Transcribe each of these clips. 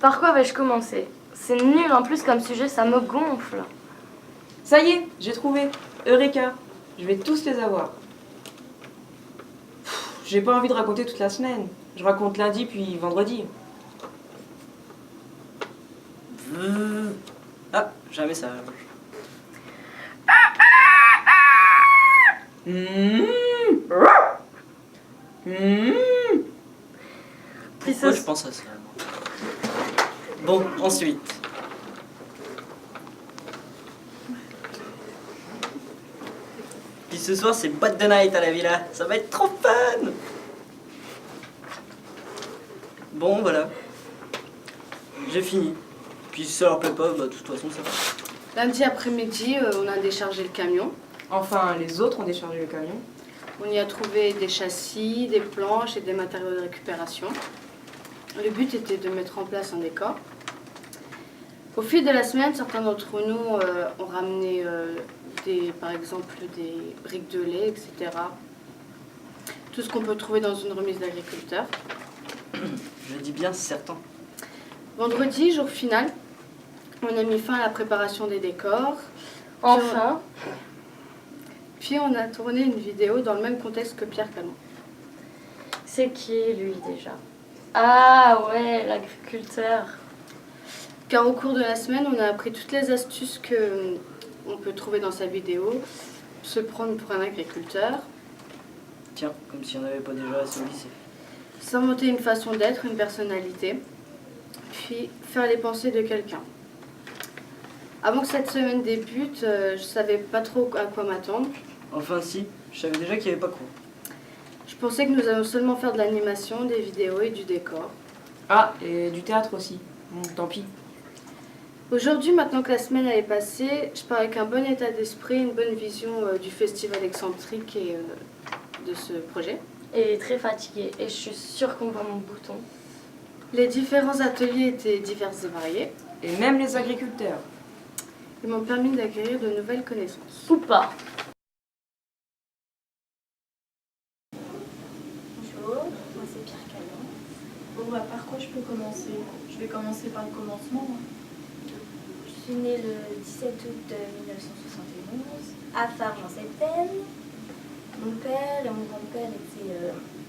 Par quoi vais-je commencer? C'est nul en plus comme sujet, ça me gonfle. Ça y est, j'ai trouvé. Eureka. Je vais tous les avoir. J'ai pas envie de raconter toute la semaine. Je raconte lundi puis vendredi. Ah, j'ai un message. Pourquoi je pense à ça? Bon, ensuite. Puis ce soir, c'est boîte de night à la villa. Ça va être trop fun! Bon, voilà. J'ai fini. Puis si ça leur plaît pas, bah de toute façon, ça va. Lundi après-midi, on a déchargé le camion. Enfin, les autres ont déchargé le camion. On y a trouvé des châssis, des planches et des matériaux de récupération. Le but était de mettre en place un décor. Au fil de la semaine, certains d'entre nous ont ramené par exemple des briques de lait, etc. Tout ce qu'on peut trouver dans une remise d'agriculteurs. Je dis bien certains. Vendredi, jour final, on a mis fin à la préparation des décors. Enfin. Puis on a tourné une vidéo dans le même contexte que Pierre Calmont. C'est qui lui déjà? Ah ouais, l'agriculteur. Car au cours de la semaine, on a appris toutes les astuces qu'on peut trouver dans sa vidéo. Se prendre pour un agriculteur. Tiens, comme si on n'avait pas déjà assez au lycée. S'inventer une façon d'être, une personnalité. Puis faire les pensées de quelqu'un. Avant que cette semaine débute, je savais pas trop à quoi m'attendre. Enfin si, je savais déjà qu'il n'y avait pas cours. Je pensais que nous allions seulement faire de l'animation, des vidéos et du décor. Ah, et du théâtre aussi. Bon, tant pis. Aujourd'hui, maintenant que la semaine est passée, je pars avec un bon état d'esprit, une bonne vision du festival excentrique et de ce projet. Et il est très fatigué et je suis sûre qu'on voit mon bouton. Les différents ateliers étaient divers et variés. Et même les agriculteurs. Ils m'ont permis d'acquérir de nouvelles connaissances. Ou pas. Bonjour, moi c'est Pierre Calmont. Bon bah par quoi je peux commencer? Je vais commencer par le commencement. Je suis née le 17 août 1971 à Farges-en-Septenne. Mon père et mon grand-père étaient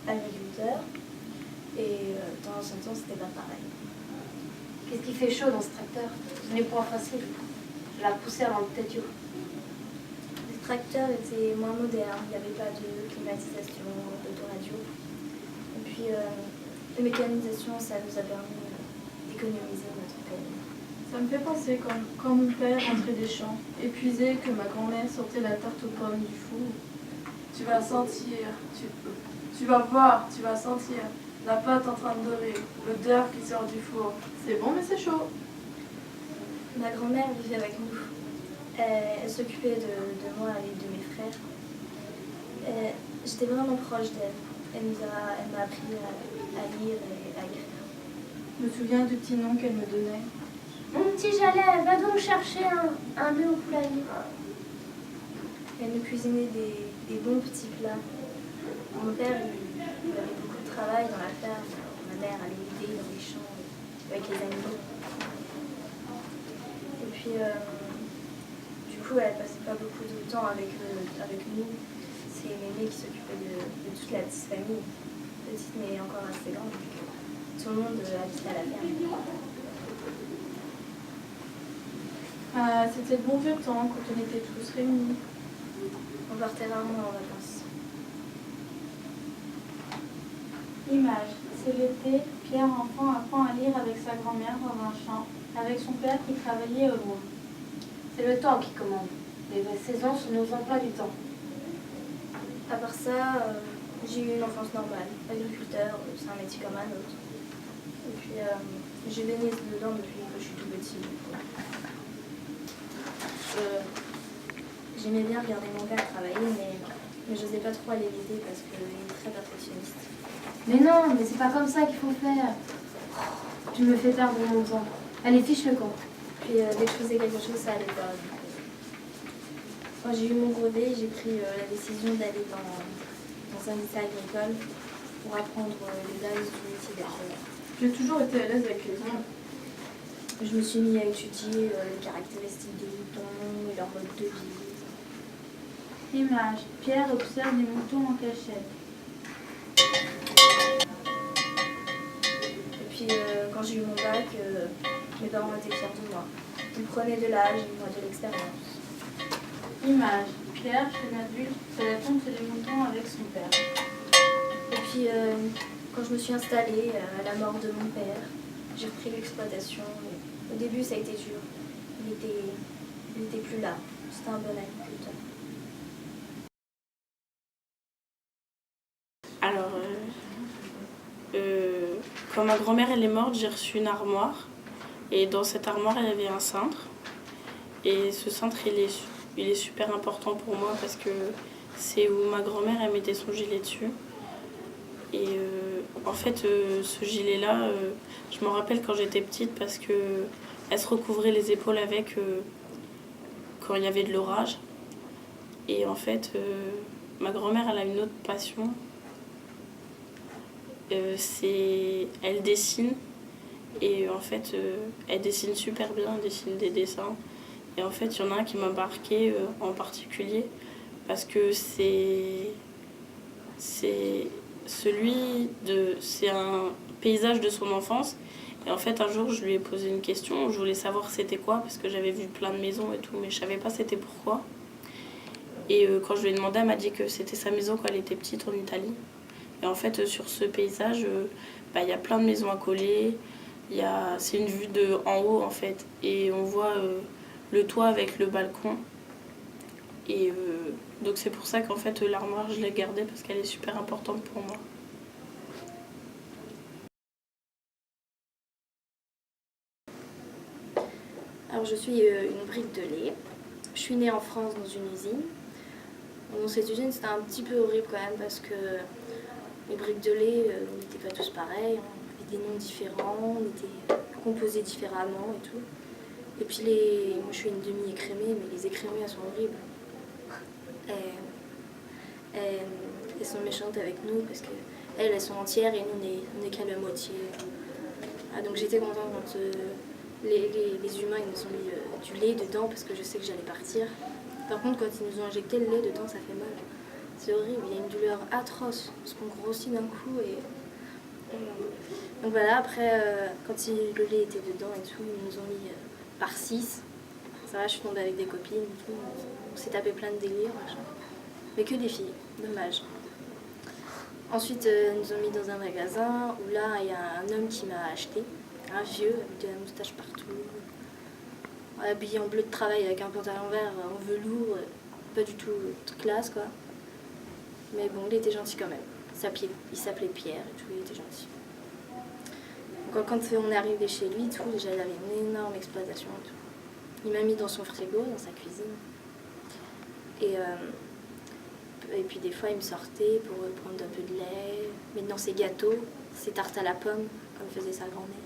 agriculteurs et de temps en temps c'était pas pareil. Qu'est-ce qui fait chaud dans ce tracteur? Ce n'est point facile. Je la poussais avant le tête. Les tracteurs étaient moins modernes, il n'y avait pas de climatisation, d'autoradio. Et puis la mécanisation, ça nous a permis d'économiser notre peine. Ça me fait penser quand mon père rentrait des champs, épuisé, que ma grand-mère sortait la tarte aux pommes du four. Tu vas sentir, tu vas voir, tu vas sentir la pâte en train de dorer, l'odeur qui sort du four. C'est bon mais c'est chaud. Ma grand-mère vivait avec nous. Elle s'occupait de moi et de mes frères. J'étais vraiment proche d'elle. Elle m'a appris à lire et à écrire. Je me souviens du petit nom qu'elle me donnait. Mon petit Jalais, va donc chercher un œuf au poulailler. Elle nous cuisinait des bons petits plats. Mon père, il avait beaucoup de travail dans la ferme. Ma mère allait aider dans les champs avec les animaux. Et puis, du coup, elle passait pas beaucoup de temps avec nous. C'est Mémé qui s'occupait de toute la petite famille. Petite mais encore assez grande. Tout le monde habitait à la ferme. C'était le bon vieux temps quand on était tous réunis. On partait rarement en vacances. Image. C'est l'été, Pierre, enfant, apprend à lire avec sa grand-mère dans un champ, avec son père qui travaillait au loin. C'est le temps qui commande. Les vraies saisons sont nos emplois du temps. À part ça, j'ai eu une enfance normale. Agriculteur, c'est un métier comme un autre. Et puis, j'ai baigné dedans depuis que je suis tout petit. J'aimais bien regarder mon père travailler, mais je n'osais pas trop aller l'aider parce qu'il est très perfectionniste. Mais non, mais c'est pas comme ça qu'il faut faire. Tu me fais perdre mon temps. Allez, fiche le camp. Puis dès que je faisais quelque chose, ça allait pas. Quand j'ai eu mon brevet, j'ai pris la décision d'aller dans un lycée agricole pour apprendre les bases du métier d'agriculteur. J'ai toujours été à l'aise avec les hommes. Je me suis mis à étudier les caractéristiques des moutons et leur mode de vie. Image. Pierre observe les moutons en cachette. Et puis quand j'ai eu mon bac, mes parents étaient fiers de moi. Ils prenaient de l'âge et moi de l'expérience. Image. Pierre, jeune adulte, fait la tonte des moutons avec son père. Et puis quand je me suis installée à la mort de mon père, j'ai repris l'exploitation. Au début, ça a été dur. Il était plus là. C'était un bon agriculteur. Alors, quand ma grand-mère elle est morte, j'ai reçu une armoire. Et dans cette armoire, il y avait un cintre. Et ce cintre, il est super important pour moi parce que c'est où ma grand-mère elle mettait son gilet dessus. Et en fait, ce gilet-là, je m'en rappelle quand j'étais petite parce que elle se recouvrait les épaules avec quand il y avait de l'orage. Et en fait, ma grand-mère, elle a une autre passion. Elle dessine. Et en fait, elle dessine super bien, elle dessine des dessins. Et en fait, il y en a un qui m'a marqué en particulier parce que c'est un paysage de son enfance. Et en fait, un jour, je lui ai posé une question. Je voulais savoir c'était quoi parce que j'avais vu plein de maisons et tout, mais je savais pas c'était pourquoi. Et quand je lui ai demandé, elle m'a dit que c'était sa maison quand elle était petite en Italie. Et en fait, sur ce paysage, y a plein de maisons à coller. C'est une vue de en haut en fait. Et on voit le toit avec le balcon. Et donc c'est pour ça qu'en fait l'armoire je l'ai gardée parce qu'elle est super importante pour moi. Alors je suis une brique de lait. Je suis née en France dans une usine. Dans cette usine c'était un petit peu horrible quand même parce que les briques de lait on n'était pas tous pareils, on avait des noms différents, on était composés différemment et tout. Et puis moi je suis une demi-écrémée, mais les écrémées elles sont horribles. Elles sont méchantes avec nous parce qu'elles sont entières et nous on est qu'à la moitié. Ah, donc j'étais contente quand les humains ils nous ont mis du lait dedans parce que je sais que j'allais partir. Par contre quand ils nous ont injecté le lait dedans ça fait mal. C'est horrible, il y a une douleur atroce parce qu'on grossit d'un coup et... Donc voilà, après quand le lait était dedans et tout, ils nous ont mis par 6. Ça va, je suis tombée avec des copines et tout. On s'est tapé plein de délires, machin. Mais que des filles, dommage. Ensuite, ils nous ont mis dans un magasin où là, il y a un homme qui m'a acheté. Un vieux, avec de la moustache partout. Habillé en bleu de travail avec un pantalon vert en velours. Pas du tout classe, quoi. Mais bon, il était gentil quand même. Il s'appelait Pierre et tout, il était gentil. Donc, quand on est arrivé chez lui, tout, déjà, il avait une énorme exploitation et tout. Il m'a mis dans son frigo, dans sa cuisine. Et puis des fois, il me sortait pour prendre un peu de lait, mettre dans ses gâteaux, ses tartes à la pomme, comme faisait sa grand-mère.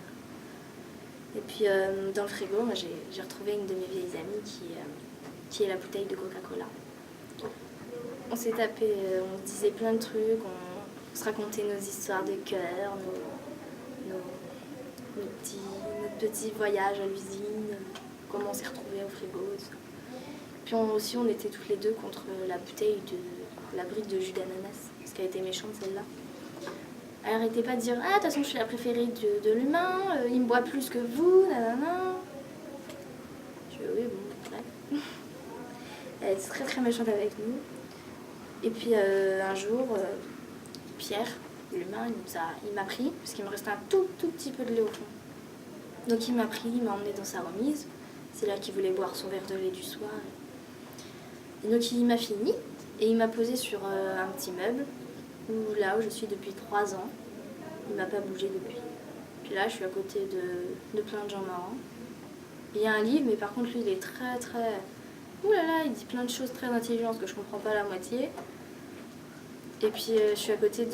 Et puis dans le frigo, moi, j'ai retrouvé une de mes vieilles amies qui est la bouteille de Coca-Cola. On s'est tapé, on se disait plein de trucs, on se racontait nos histoires de cœur, nos petits voyages à l'usine, comment on s'est retrouvés au frigo et tout ça. Puis on était toutes les deux contre la brique de jus d'ananas, parce qu'elle était méchante celle-là. Elle arrêtait pas de dire « Ah, de toute façon, je suis la préférée de l'humain, il me boit plus que vous, nanana. » Je dis « Oui, bon, bref. » Elle était très très méchante avec nous. Et puis un jour, Pierre, l'humain, il m'a pris, parce qu'il me restait un tout petit peu de lait au fond. Donc il m'a pris, il m'a emmené dans sa remise. C'est là qu'il voulait boire son verre de lait du soir. Et donc il m'a fini et il m'a posé sur un petit meuble où je suis depuis 3 ans. Il m'a pas bougé depuis. Puis là je suis à côté de plein de gens marrants. Il y a un livre mais par contre lui il est très très... Ouh là là, il dit plein de choses très intelligentes que je comprends pas la moitié. Et puis je suis à côté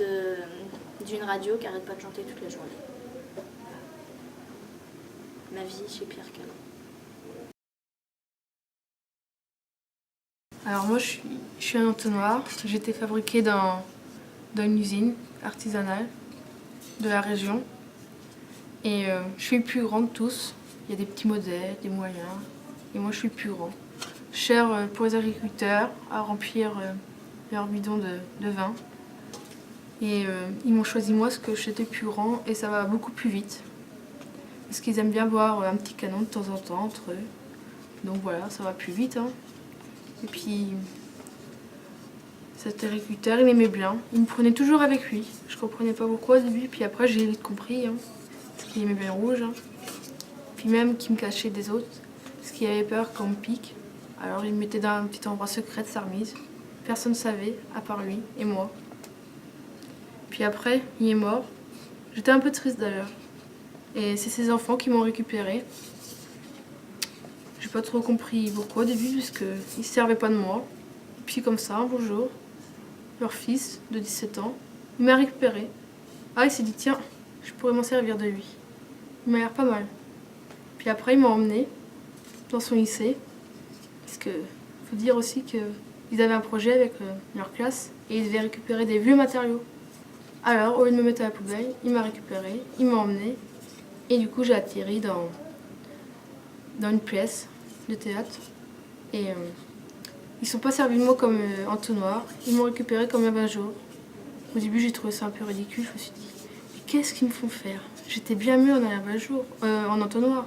d'une radio qui arrête pas de chanter toute la journée. Ma vie chez Pierre Callot. Alors moi je suis un entonnoir, j'ai été fabriquée dans une usine artisanale de la région et je suis le plus grand de tous Il y a des petits modèles, des moyens. Et moi, je suis puant. Cher pour les agriculteurs à remplir leur bidon de vin. Et ils m'ont choisi moi parce que j'étais puant et ça va beaucoup plus vite. Parce qu'ils aiment bien boire un petit canon de temps en temps entre eux. Donc voilà, ça va plus vite. Hein. Et puis, cet agriculteur, il m'aimait bien. Il me prenait toujours avec lui. Je comprenais pas pourquoi au début, puis après j'ai vite compris. Hein, parce qu'il aimait bien le rouge. Hein. Puis même qu'il me cachait des autres. Parce qu'il avait peur qu'on me pique. Alors il me mettait dans un petit endroit secret de sa remise. Personne ne savait, à part lui et moi. Puis après, il est mort. J'étais un peu triste d'ailleurs. Et c'est ses enfants qui m'ont récupéré. J'ai pas trop compris pourquoi au début, puisqu'ils ne se servaient pas de moi. Et puis comme ça, un beau jour, leur fils de 17 ans, il m'a récupéré. Ah, il s'est dit, tiens, je pourrais m'en servir de lui. Il m'a l'air pas mal. Puis après, il m'a emmené dans son lycée. Parce que faut dire aussi qu'ils avaient un projet avec leur classe et ils devaient récupérer des vieux matériaux. Alors, au lieu de me mettre à la poubelle, il m'a récupéré, il m'a emmené. Et du coup, j'ai atterri dans une pièce de théâtre. Et ils sont pas servis de moi comme entonnoir. Ils m'ont récupéré comme un abat-jour. Au début, j'ai trouvé ça un peu ridicule. Je me suis dit, mais qu'est-ce qu'ils me font faire? J'étais bien mieux en abat-jour, en entonnoir.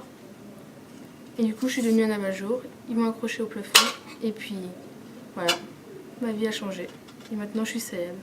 Et du coup, je suis devenue un abat-jour. Ils m'ont accroché au plafond. Et puis, voilà, ma vie a changé. Et maintenant, je suis célèbre.